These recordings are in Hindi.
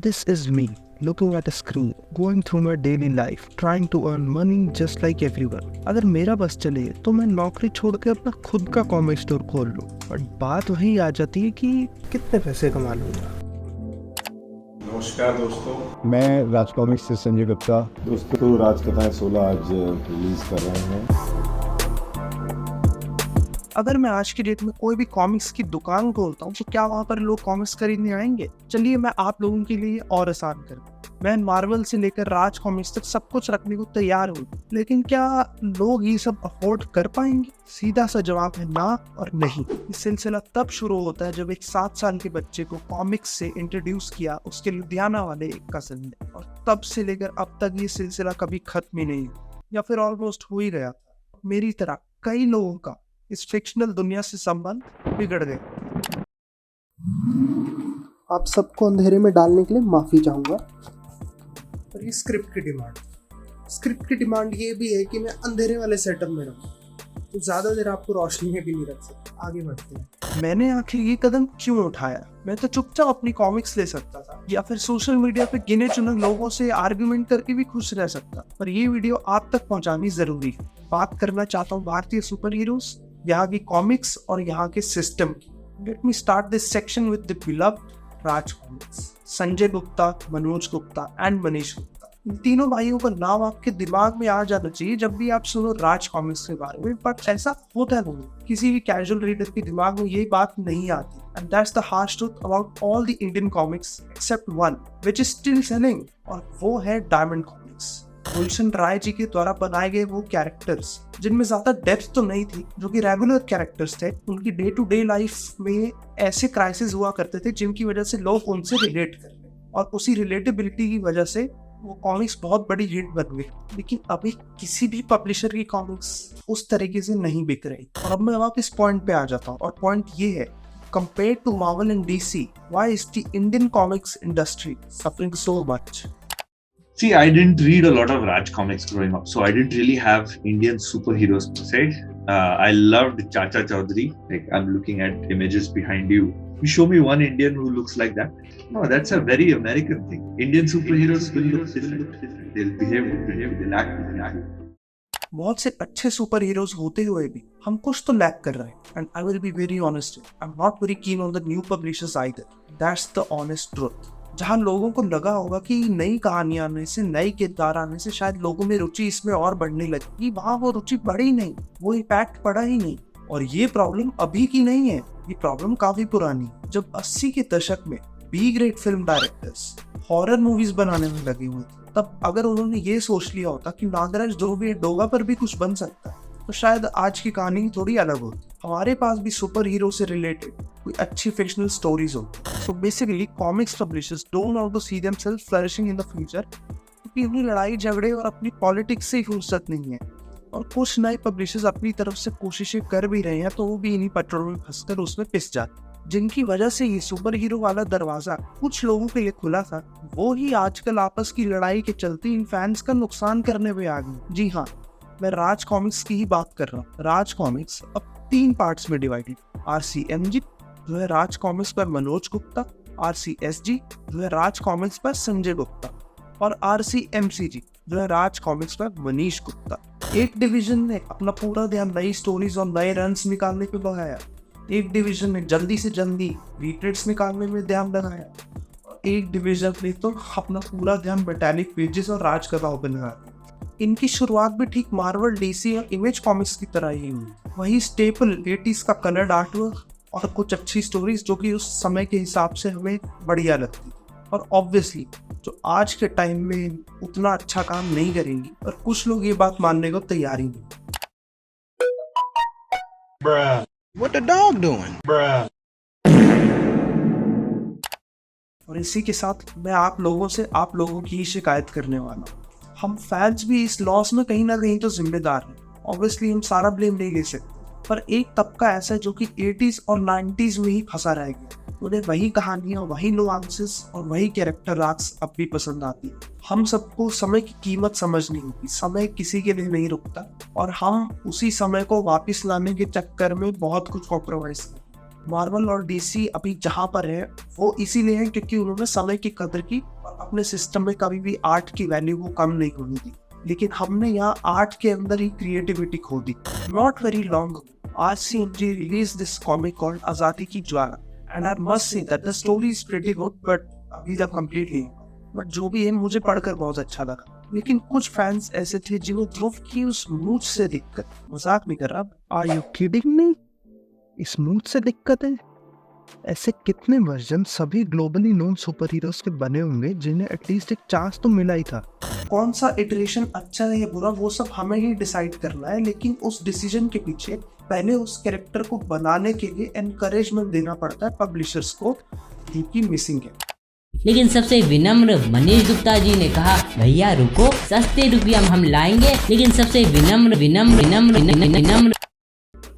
This is me, looking at a screen, going through my daily life, trying to earn money just like everyone. अगर मेरा बस चले तो मैं नौकरी छोड़ के अपना खुद का कॉमिक स्टोर खोल लूँ। बट बात वही आ जाती है कि कितने पैसे कमा लूँगा। नमस्कार दोस्तों, मैं राज कॉमिक्स से संजय गुप्ता। दोस्तों राजकथाएं 16 आज रिलीज कर रहे हैं। अगर मैं आज की डेट में कोई भी कॉमिक्स की दुकान खोलता हूँ तो क्या वहाँ पर लोग कॉमिक्स खरीदने आएंगे? चलिए मैं आप लोगों के लिए और आसान कर दूं। मैं मार्वल से लेकर राज कॉमिक्स तक सब कुछ रखने को तैयार हूँ, लेकिन क्या लोग ये सब अफोर्ड कर पाएंगे? सीधा सा जवाब है ना और नहीं। ये सिलसिला तब शुरू होता है जब एक 7 साल के बच्चे को कॉमिक्स से इंट्रोड्यूस किया उसके लुधियाना वाले एक कजिन ने, और तब से लेकर अब तक ये सिलसिला कभी खत्म ही नहीं हुआ, या फिर ऑलमोस्ट हो ही गया था। मेरी तरह कई लोगों का इस फिक्शनल दुनिया से संबंध बिगड़ गए। आप सबको अंधेरे में डालने के लिए माफ़ी चाहूँगा। और ये स्क्रिप्ट की डिमांड ये भी है कि मैं अंधेरे वाले सेटअप में रहूँ, तो ज़्यादा देर आपको रोशनी में भी नहीं रख सकता। आगे बढ़ते हैं। मैंने आखिर ये कदम क्यों उठाया? मैं तो चुपचाप अपनी कॉमिक्स ले सकता था, या फिर सोशल मीडिया पे गिने चुने लोगों से आर्ग्यूमेंट करके भी खुश रह सकता, पर ये वीडियो आप तक पहुंचानी जरूरी है। बात करना चाहता हूँ भारतीय सुपर हीरोज, यहाँ की कॉमिक्स और यहाँ के सिस्टम की। Let me start this section with the beloved Raj comics. Sanjay Gupta, Manoj Gupta and Manish Gupta, इन तीनों भाइयों का नाम आपके दिमाग में आ जाना चाहिए जब भी आप सुनो राज कॉमिक्स के बारे में। बट ऐसा होता नहीं, किसी भी कैजुअल रीडर के दिमाग में ये बात नहीं आती। And that's the harsh truth about all the Indian comics except one which is still selling, और वो है डायमंड कॉमिक्स। गुलशन राय जी के द्वारा बनाए गए वो कैरेक्टर्स जिनमें ज्यादा डेप्थ तो नहीं थी, जो कि रेगुलर कैरेक्टर्स थे, उनकी डे टू डे लाइफ में ऐसे क्राइसिस हुआ करते थे जिनकी वजह से लोग उनसे रिलेट कर रहे, और उसी रिलेटेबिलिटी की वजह से वो कॉमिक्स बहुत बड़ी हिट बन गई। लेकिन अभी किसी भी पब्लिशर की कॉमिक्स उस तरीके से नहीं बिक रही। और अब मैं वापस पॉइंट पे आ जाता हूँ, और पॉइंट ये है, compared to Marvel and DC, why is the Indian comics industry suffering so much? See, I didn't read a lot of Raj comics growing up, so I didn't really have Indian superheroes per se. I loved Chacha Chaudhary. Like, I'm looking at images behind you. You show me one Indian who looks like that. No, that's a very American thing. Indian superheroes will look different. They'll behave differently. They'll act differently. बहुत से अच्छे सुपर हीरोज होते हुए भी हम कुछ तो लैक कर रहे हैं। And I will be very honest, I am not very keen on the new publishers either. That's the honest truth. जहाँ लोगों को लगा होगा कि नई कहानियां आने से, नई किरदार आने से शायद लोगों में रुचि इसमें और बढ़ने लगेगी, वहाँ वो रुचि बढ़ी नहीं, वो इम्पैक्ट पड़ा ही नहीं। और ये प्रॉब्लम अभी की नहीं है, ये प्रॉब्लम काफी पुरानी। जब 80 के दशक में B grade film directors horror movies बनाने में लगे हुए थे, तब अगर उन्होंने ये सोच लिया होता कि नागराज धोबी डोगा पर भी कुछ बन सकता है, तो शायद आज की कहानी थोड़ी अलग होती। हमारे पास भी सुपर हीरो से रिलेटेड कोई अच्छी फिक्शनल स्टोरीज हो। So basically comics publishers don't want to see themselves flourishing in the future, क्योंकि उन्हें लड़ाई झगड़े और अपनी पॉलिटिक्स से ही फुर्सत नहीं है। और कुछ नए पब्लिशर्स अपनी तरफ से कोशिशें कर भी रहे हैं, तो वो भी इन्हीं पटरों में फंसकर उसमें पिस जाते, जिनकी वजह से ये सुपर हीरो वाला दरवाजा कुछ लोगों के लिए खुला था, वो ही आजकल आपस की लड़ाई के चलते इन फैंस का नुकसान करने में आ गई। जी हाँ, मैं राज कॉमिक्स की ही बात कर रहा हूँ। राज कॉमिक्स अब 3 पार्ट्स में डिवाइडेड। RCMG जो है राज कॉमिक्स पर मनोज गुप्ता, RCSG जो है राज कॉमिक्स पर संजय गुप्ता, और RCMCG जो है राज कॉमिक्स पर मनीष गुप्ता। एक डिवीजन ने अपना पूरा ध्यान नई स्टोरीज और नए रन्स निकालने पे लगाया, एक डिवीजन ने जल्दी से जल्दी रीट्रेड्स निकालने में ध्यान लगाया, और एक डिवीजन ने तो अपना पूरा ध्यान मेटालिक पेजेस और राज कथाओं पर लगाया। इनकी शुरुआत भी ठीक मार्वल, डीसी और इमेज कॉमिक्स की तरह ही हुई। वही स्टेपल 80s का कलर्ड आर्टवर्क और कुछ अच्छी स्टोरीज जो कि उस समय के हिसाब से हमें बढ़िया लगती, और ऑब्वियसली जो आज के टाइम में उतना अच्छा काम नहीं करेंगी, और कुछ लोग ये बात मानने को तैयार ही नहीं। What the dog doing? और इसी के साथ मैं आप लोगों की ही शिकायत करने वाला हूँ। हम फैंस भी इस लॉस में कहीं ना कहीं तो जिम्मेदार हैं। ऑब्वियसली हम सारा ब्लेम नहीं ले सकते, पर एक तबका ऐसा है जो कि 80s और 90s में ही फंसा रह गया। उन्हें वही कहानियां, वही नुआंसेस और वही कैरेक्टर आर्क्स अब भी पसंद आती है। हम सबको समय की कीमत समझनी होगी। समय किसी के लिए नहीं रुकता, और हम उसी समय को वापस लाने के चक्कर में बहुत कुछ कॉम्प्रोमाइज करते हैं। मार्वल और डीसी अभी जहाँ पर है वो इसीलिए है क्योंकि उन्होंने समय की कदर की और अपने सिस्टम में कभी भी आर्ट की वैल्यू को कम नहीं होने दी। लेकिन हमने यहाँ आर्ट के अंदर ही क्रिएटिविटी खो दी। Not very long ago CMG release this comic called Azadi ki Jwala and I must say that the story is pretty good but अभी तक कंप्लीटली बट जो भी है मुझे पढ़कर बहुत अच्छा लगा। लेकिन कुछ फैंस ऐसे थे जिन्हें ध्रुव की उस मूछ से दिक्कत, मजाक नहीं कर रहा, आर यू किडिंग मी? इस मूड से दिक्कत है? ऐसे कितने वर्जन सभी ग्लोबली नोन सुपर हीरोज के बने होंगे जिन्हें एटलीस्ट एक चांस तो मिला ही था। कौन सा इटरेशन अच्छा है या बुरा वो सब हमें ही डिसाइड करना है, लेकिन उस डिसीजन के पीछे पहले उस कैरेक्टर को बनाने के लिए एनकरेजमेंट देना पड़ता है पब्लिशर्स को, जो कि मिसिंग है। लेकिन सबसे विनम्र मनीष गुप्ता जी ने कहा, भैया रुको, सस्ते रुपया हम लाएंगे, लेकिन सबसे विनम्र विनम्र विनम्र विनम्र।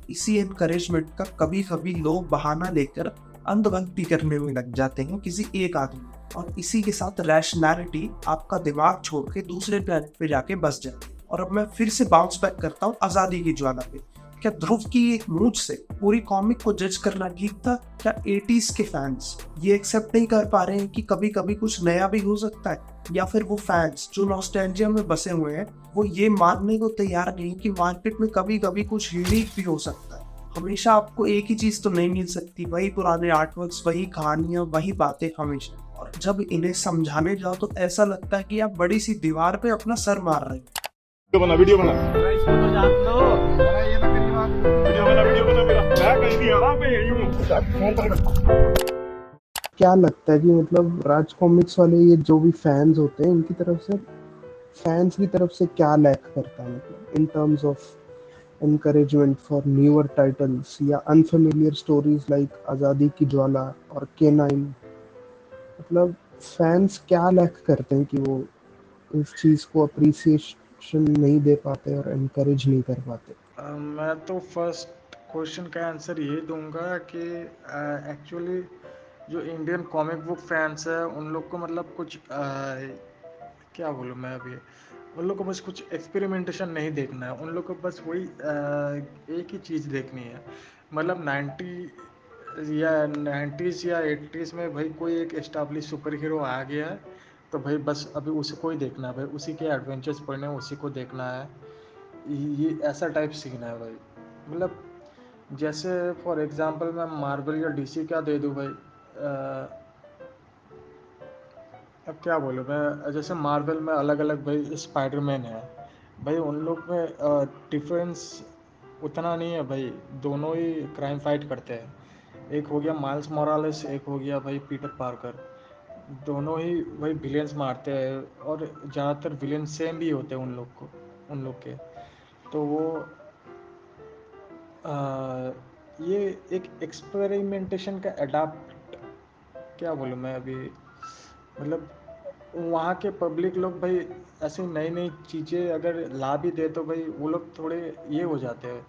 इसी एनकरेजमेंट का कभी कभी लोग बहाना लेकर अंधभक्ति करने में लग जाते हैं किसी एक आदमी, और इसी के साथ रैशनैलिटी आपका दिमाग छोड़ के दूसरे प्लेनेट पे जाके बस जाए। और अब मैं फिर से बाउंस बैक करता हूँ आजादी की ज्वाला पे। क्या ध्रुव की एक मूछ से पूरी कॉमिक को जज करना ठीक था? क्या 80s के फैंस ये एक्सेप्ट नहीं कर पा रहे हैं कि कभी कभी कुछ नया भी हो सकता है? या फिर वो फैंस जो नॉस्टैल्जिया में बसे हुए हैं वो ये मानने को तैयार नहीं कि मार्केट में कभी कभी कुछ यूनिक भी हो सकता है? हमेशा आपको एक ही चीज तो नहीं मिल सकती, वही पुराने आर्टवर्क्स, वही कहानियां, वही बातें हमेशा। और जब इन्हें समझाने जाओ तो ऐसा लगता है कि आप बड़ी सी दीवार पे अपना सर मार रहे हैं। वीडियो बना क्या लगता है कि मतलब राज कॉमिक्स वाले ये जो भी फैंस होते हैं इनकी तरफ से, फैंस की तरफ से क्या लैक करता है मतलब in terms of encouragement for newer titles या unfamiliar stories like आजादी की ज्वाला और K9? मतलब फैंस क्या लैक करते हैं कि वो इस चीज को अप्रिसिएशन नहीं दे पाते और एनकरेज नहीं कर पाते? मैं तो फर्स्ट क्वेश्चन का आंसर ये दूंगा कि एक्चुअली जो इंडियन कॉमिक बुक फैंस है उन लोग को मतलब कुछ क्या बोलूँ मैं अभी, उन लोग को बस कुछ एक्सपेरिमेंटेशन नहीं देखना है, उन लोग को बस वही एक ही चीज़ देखनी है। मतलब 90s या 80s में भाई कोई एक एस्टाब्लिश सुपर हीरो आ गया है तो भाई बस अभी उसी को ही देखना है, भाई उसी के एडवेंचर्स पढ़ने उसी को देखना है, ये ऐसा टाइप सीन है भाई। मतलब जैसे फॉर एग्जांपल मैं मार्वल या डीसी का दे दूँ भाई, अब क्या बोलूँ मैं, जैसे मार्वल में अलग अलग भाई स्पाइडरमैन है, भाई उन लोग में डिफरेंस उतना नहीं है भाई, दोनों ही क्राइम फाइट करते हैं। एक हो गया माइल्स मोरालेस, एक हो गया भाई पीटर पार्कर, दोनों ही भाई विलेंस मारते हैं और ज़्यादातर विलेन सेम भी होते हैं उन लोग के। तो वो ये एक एक्सपेरिमेंटेशन का एडाप्ट, क्या बोलूँ मैं अभी, मतलब वहाँ के पब्लिक लोग भाई ऐसी नई नई चीज़ें अगर ला भी दे तो भाई वो लोग थोड़े ये हो जाते हैं,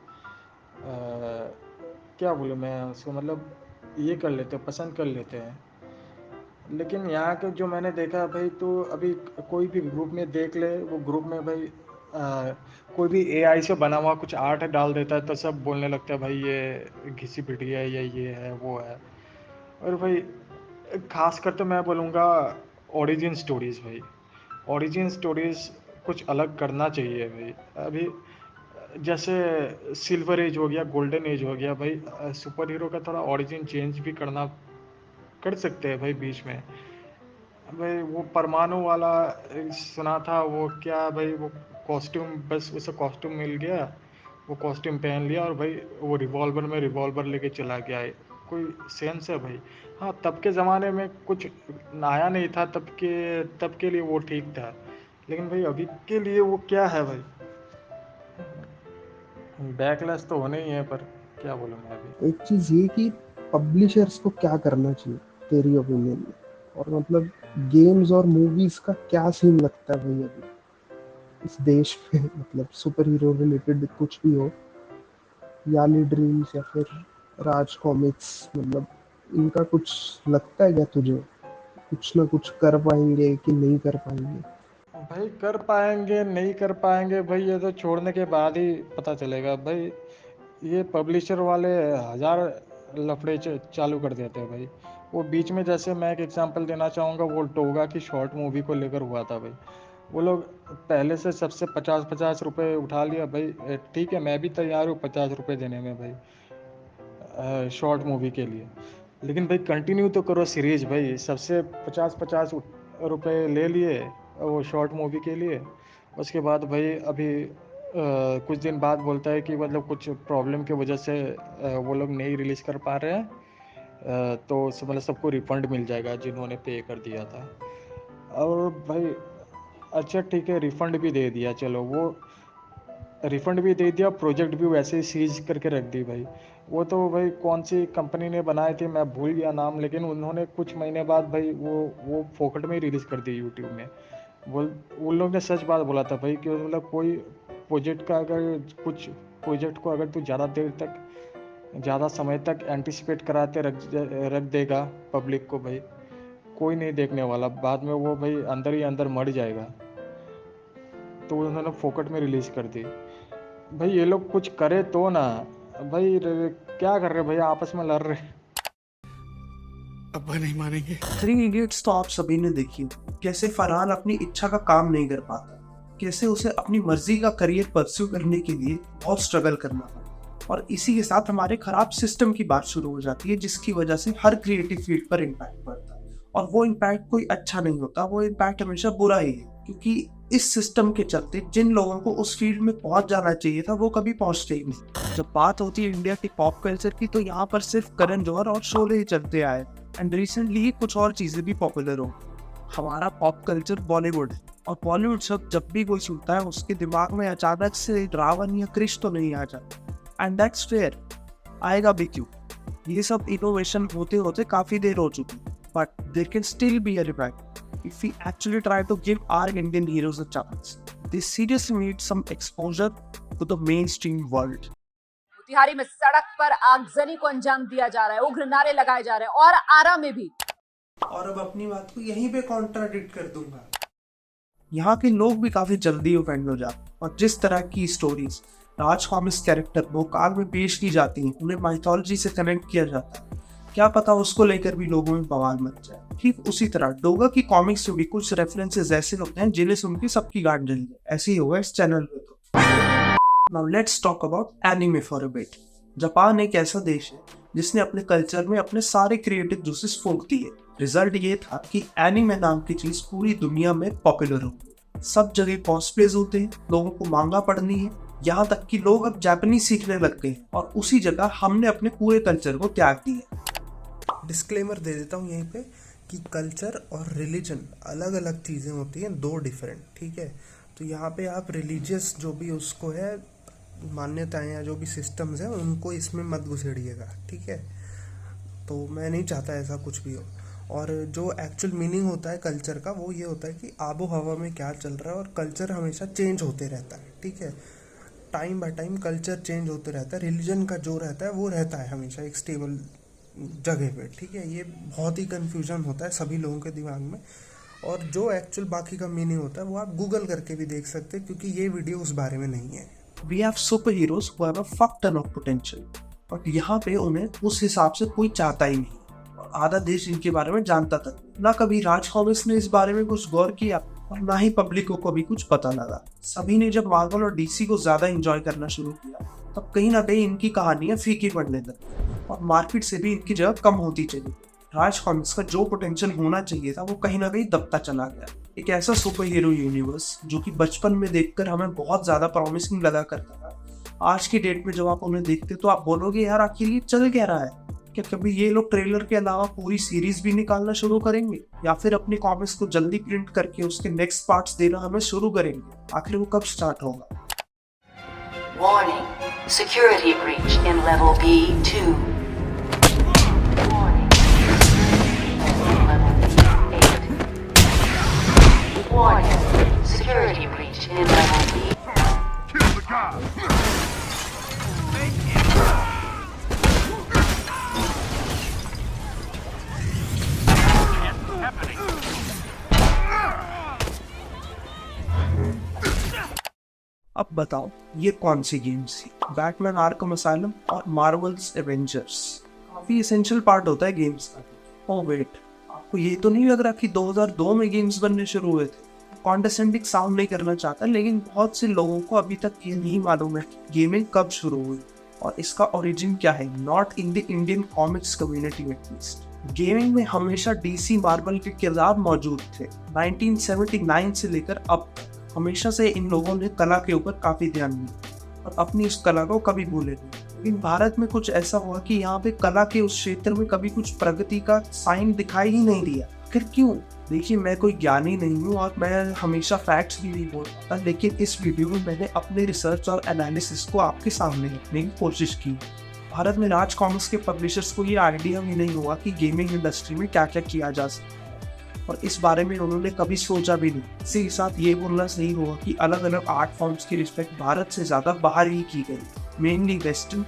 क्या बोलूँ मैं उसको, मतलब ये कर लेते हैं, पसंद कर लेते हैं। लेकिन यहाँ के जो मैंने देखा है भाई, तो अभी कोई भी ग्रुप में देख ले, वो ग्रुप में भाई कोई भी एआई से बना हुआ कुछ आर्ट डाल देता है तो सब बोलने लगता है भाई ये घिसी पिटी है या ये है वो है। और भाई खासकर तो मैं बोलूँगा ओरिजिन स्टोरीज़ भाई, ओरिजिन स्टोरीज़ कुछ अलग करना चाहिए भाई। अभी जैसे सिल्वर एज हो गया, गोल्डन एज हो गया भाई, सुपर हीरो का थोड़ा ओरिजिन चेंज भी कर सकते हैं भाई बीच में। भाई वो परमाणु वाला सुना था, वो क्या भाई, वो कॉस्ट्यूम, बस उसे कॉस्ट्यूम मिल गया, वो कॉस्ट्यूम पहन लिया और भाई वो रिवॉल्वर लेके चला गया है, कोई सेंस है भाई? हाँ, तब के ज़माने में कुछ आया नहीं था, तब के लिए वो ठीक था, लेकिन भाई अभी के लिए वो क्या है भाई, बैकलैश तो होने ही है, पर क्या बोलूँ मैं अभी। एक चीज ये कि पब्लिशर्स को क्या करना चाहिए तेरी ओपिनियन में, और मतलब गेम्स और मूवीज का क्या सीन लगता है भाई अभी इस देश में? मतलब सुपर हीरो रिलेटेड कुछ भी हो, याली ड्रीम्स या फिर राज कॉमिक्स, मतलब इनका कुछ लगता है क्या तुझे कुछ ना कुछ कर पाएंगे कि नहीं कर पाएंगे? भाई कर पाएंगे नहीं कर पाएंगे भाई, ये तो छोड़ने के बाद ही पता चलेगा भाई। ये पब्लिशर वाले हजार लफड़े चालू कर देते हैं भाई। वो बीच में, जैसे मैं एक एग्जांपल देना चाहूँगा, वो टोगा की शॉर्ट मूवी को लेकर हुआ था भाई। वो लोग पहले से सबसे 50-50 रुपए उठा लिया भाई। ठीक है, मैं भी तैयार हूँ 50 रुपए देने में भाई शॉर्ट मूवी के लिए, लेकिन भाई कंटिन्यू तो करो सीरीज भाई। सबसे 50-50 रुपए ले लिए वो शॉर्ट मूवी के लिए। उसके बाद भाई अभी कुछ दिन बाद बोलता है कि मतलब कुछ प्रॉब्लम की वजह से वो लोग नहीं रिलीज़ कर पा रहे हैं, तो मतलब सबको रिफंड मिल जाएगा जिन्होंने पे कर दिया था। और भाई अच्छा ठीक है, रिफंड भी दे दिया, चलो वो रिफंड भी दे दिया, प्रोजेक्ट भी वैसे ही सीज करके रख दी भाई। वो तो भाई कौन सी कंपनी ने बनाए थे मैं भूल गया नाम, लेकिन उन्होंने कुछ महीने बाद भाई वो फोकट में ही रिलीज़ कर दी यूट्यूब में। उन लोग ने सच बात बोला था भाई कि मतलब कोई प्रोजेक्ट का अगर कुछ प्रोजेक्ट को अगर तू ज़्यादा समय तक एंटिसिपेट कराते रख देगा पब्लिक को भाई, कोई नहीं देखने वाला, बाद में वो भाई अंदर ही अंदर मर जाएगा। तो उन्होंने फोकट में रिलीज़ कर दी भाई। ये लोग कुछ करे तो ना भाई, क्या कर रहे भाई, आपस में लड़ रहे। थ्री इडियट्स तो आप सभी ने देखी है। कैसे फरहान अपनी इच्छा का काम नहीं कर पाता, कैसे उसे अपनी मर्जी का करियर परस्यू करने के लिए बहुत स्ट्रगल करना पड़ा, और इसी के साथ हमारे खराब सिस्टम की बात शुरू हो जाती है, जिसकी वजह से हर क्रिएटिव फील्ड पर इम्पैक्ट पड़ता है। और वो इम्पैक्ट कोई अच्छा नहीं होता, वो इम्पैक्ट हमेशा बुरा ही है, क्योंकि इस सिस्टम के चलते जिन लोगों को उस फील्ड में पहुंच जाना चाहिए था वो कभी पहुंचते ही नहीं। जब बात होती है इंडिया की पॉप कल्चर की, तो यहाँ पर सिर्फ करण जौहर और शोले ही चलते आए, एंड रिसेंटली कुछ और चीज़ें भी पॉपुलर हो। हमारा पॉप कल्चर बॉलीवुड है, और बॉलीवुड शब्द जब भी कोई सुनता है उसके दिमाग में अचानक से रावण या क्रिश तो नहीं आ जाता, एंड दैट्स फेयर, आएगा भी क्यों। ये सब इनोवेशन होते होते काफ़ी देर हो चुकी, but there can still be a revival if we actually try to give our Indian heroes a chance. They seriously need some exposure to the mainstream world. Motihari में सड़क पर आगजनी को अंजाम दिया जा रहा है, उग्र नारे लगाए जा रहे हैं, और आरा में भी। और अब अपनी बात को यहीं पे कॉन्ट्राडिक्ट कर दूंगा। यहाँ के लोग भी काफी जल्दी ऑफेंड हो जाते हैं, और जिस तरह की स्टोरीज राज कॉमिक्स कैरेक्टर भोकाल में पेश की जाती हैं, उन्हें माइथोलॉजी से कनेक्ट किया जाता है, क्या पता उसको लेकर भी लोगों में बवाल मच जाए। ठीक उसी तरह डोगा की कॉमिक्स में भी कुछ रेफरेंसेस ऐसे होते हैं जिन्हें सुन के सबकी गांड जल जाए। ऐसे ही होगा इस चैनल पे। तो now let's talk about anime for a bit. Japan एक ऐसा देश है जिसने अपने कल्चर में अपने सारे क्रिएटिव जूसेस फूंक दिए। रिजल्ट ये था कि एनिमे नाम की चीज पूरी दुनिया में पॉपुलर हो गई। सब जगह कॉस्प्लेज होते हैं, लोगों को मांगा पढ़नी है, यहाँ तक कि लोग अब जापानीज सीखने लग गए, और उसी जगह हमने अपने पूरे कल्चर को त्याग दिया। डिस्क्लेमर दे देता हूँ यहीं पे कि कल्चर और रिलीजन अलग अलग चीज़ें होती हैं, दो डिफरेंट, ठीक है। तो यहाँ पे आप रिलीजियस जो भी उसको है मान्यताएं या जो भी सिस्टम्स हैं उनको इसमें मत घुसेड़िएगा, ठीक है। तो मैं नहीं चाहता ऐसा कुछ भी हो। और जो एक्चुअल मीनिंग होता है कल्चर का वो ये होता है कि आबो हवा में क्या चल रहा है, और कल्चर हमेशा चेंज होते रहता है, ठीक है। Time by time culture change होते रहता है। रिलीजन का जो रहता है वो रहता है हमेशा एक स्टेबल जगह पे, ठीक है। ये बहुत ही कन्फ्यूजन होता है सभी लोगों के दिमाग में, और जो एक्चुअल बाकी का मीनिंग होता है वो आप गूगल करके भी देख सकते हैं, क्योंकि ये वीडियो उस बारे में नहीं है। We have super heroes who have a fuck ton of potential, but यहाँ पे उन्हें उस हिसाब से कोई चाहता ही नहीं, और आधा देश इनके बारे में जानता तक ना। कभी राज कॉमिक्स ने इस बारे में कुछ गौर किया, और ना ही पब्लिक को कभी कुछ पता लगा। सभी ने जब मार्वल और डीसी को ज्यादा एंजॉय करना शुरू किया, तब कहीं ना कहीं इनकी कहानियां फीकी पड़ने लगी, और मार्केट से भी इनकी जगह कम होती चली। राज कॉमिक्स का जो पोटेंशियल होना चाहिए था वो कहीं ना कहीं दबता चला गया। एक ऐसा सुपर हीरो यूनिवर्स जो कि बचपन में देखकर हमें बहुत ज़्यादा प्रॉमिसिंग लगा करता था, आज की डेट में जब आप उन्हें देखते तो आप बोलोगे यार आखिर ये चल क्या रहा है। क्या कभी ये लोग ट्रेलर के अलावा पूरी सीरीज भी निकालना शुरू करेंगे, या फिर अपनी कॉमिक्स को जल्दी प्रिंट करके उसके नेक्स्ट पार्ट्स देना हमें शुरू करेंगे? आखिर वो कब स्टार्ट होगा? Warning. Security breach in level B2. Warning. Level B8. Warning. Security breach in level B. Kill the guy. अब बताओ ये कौन सी गेम्स थी? बैटमैन आर्कम असाइलम और मार्वल्स एवेंजर्स। काफ़ी एसेंशियल पार्ट होता है गेम्स का। ओह वेट, आपको ये तो नहीं लग रहा कि 2002 में गेम्स बनने शुरू हुए थे? कॉन्डेसेंडिंग साउंड नहीं करना चाहता, लेकिन बहुत से लोगों को अभी तक ये नहीं मालूम है कि गेमिंग कब शुरू हुई और इसका ओरिजिन क्या है, not in the Indian comics community at least. Gaming में हमेशा डीसी मार्वल के किरदार मौजूद थे। 1979 से लेकर अब तक हमेशा से इन लोगों ने कला के ऊपर काफ़ी ध्यान दिया और अपनी इस कला को कभी भूले नहीं। लेकिन भारत में कुछ ऐसा हुआ कि यहाँ पे कला के उस क्षेत्र में कभी कुछ प्रगति का साइन दिखाई ही नहीं दिया। फिर क्यों? देखिए, मैं कोई ज्ञानी नहीं हूँ और मैं हमेशा फैक्ट्स भी नहीं बोल पाता, लेकिन इस वीडियो में मैंने अपने रिसर्च और एनालिसिस को आपके सामने रखने की कोशिश की। भारत में राज कॉमिक्स के पब्लिशर्स को ये आइडिया भी नहीं हुआ कि गेमिंग इंडस्ट्री में क्या क्या किया जा सकता है और इस बारे में उन्होंने कभी सोचा भी नहीं। इसी के साथ ये बोलना सही होगा कि अलग अलग आर्ट फॉर्म्स की रिस्पेक्ट भारत से ज़्यादा बाहर ही की गई, मेनली वेस्टर्न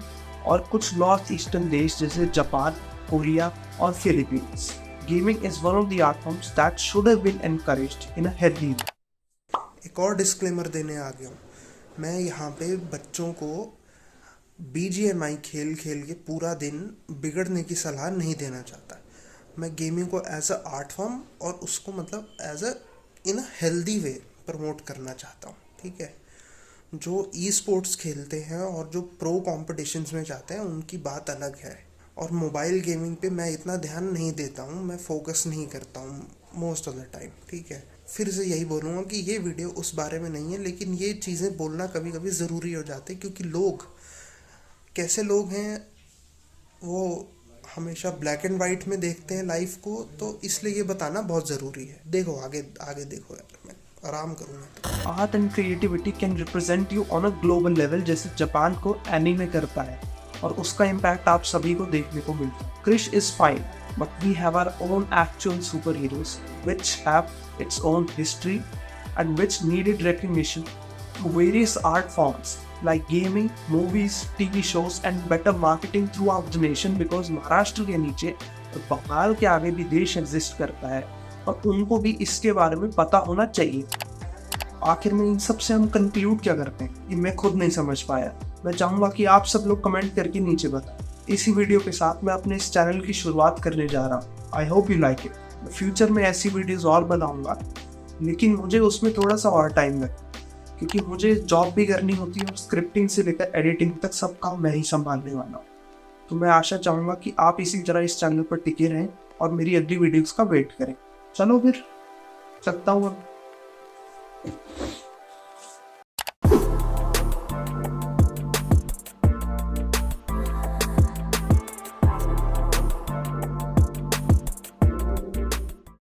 और कुछ नॉर्थ ईस्टर्न देश जैसे जापान, कोरिया और Philippines. Gaming is one of the art forms that should have been encouraged in a healthy way. एक और डिस्क्लेमर देने आ गया हूँ। मैं यहाँ पे बच्चों को BGMI खेल खेल के पूरा दिन बिगड़ने की सलाह नहीं देना चाहता। मैं गेमिंग को एज अ आर्ट फॉर्म और उसको मतलब as a in a healthy way promote करना चाहता हूँ, ठीक है। जो ई स्पोर्ट्स खेलते हैं और जो प्रो कॉम्पिटिशन्स में जाते हैं उनकी बात अलग है, और मोबाइल गेमिंग पे मैं इतना ध्यान नहीं देता हूँ, मैं फोकस नहीं करता हूँ मोस्ट ऑफ द टाइम, ठीक है। फिर से यही बोलूँगा कि ये वीडियो उस बारे में नहीं है, लेकिन ये चीज़ें बोलना कभी कभी ज़रूरी हो जाती है, क्योंकि लोग कैसे लोग हैं वो हमेशा ब्लैक एंड वाइट में देखते हैं लाइफ को, तो इसलिए ये बताना बहुत ज़रूरी है। देखो आगे आगे देखो यार, मैं आराम करूँगा। Art and creativity can represent you on a global level, जैसे जापान को एनीमे करता है और उसका इम्पैक्ट आप सभी को देखने को मिलता है। Krrish is fine, but we have our own actual super heroes which have its own history and which needed recognition through various art forms like gaming, movies, TV shows and better marketing throughout the nation, because Maharashtra के नीचे और बंगाल के आगे भी देश एग्जिस्ट करता है और उनको भी इसके बारे में पता होना चाहिए। आखिर में इन सब से हम कंक्लूड क्या करते हैं, ये मैं खुद नहीं समझ पाया। मैं चाहूँगा कि आप सब लोग कमेंट करके नीचे बताएं। इसी वीडियो के साथ मैं अपने इस चैनल की शुरुआत करने जा रहा हूँ। I hope you like it. मैं फ्यूचर में ऐसी वीडियोस और बनाऊँगा, लेकिन मुझे उसमें थोड़ा सा और टाइम लगे, क्योंकि मुझे जॉब भी करनी होती है और स्क्रिप्टिंग से लेकर एडिटिंग तक सब काम मैं ही संभालने वाला हूँ। तो मैं आशा चाहूँगा कि आप इसी तरह इस चैनल पर टिके रहें और मेरी अगली वीडियोज़ का वेट करें। चलो फिर चलता हूँ अब।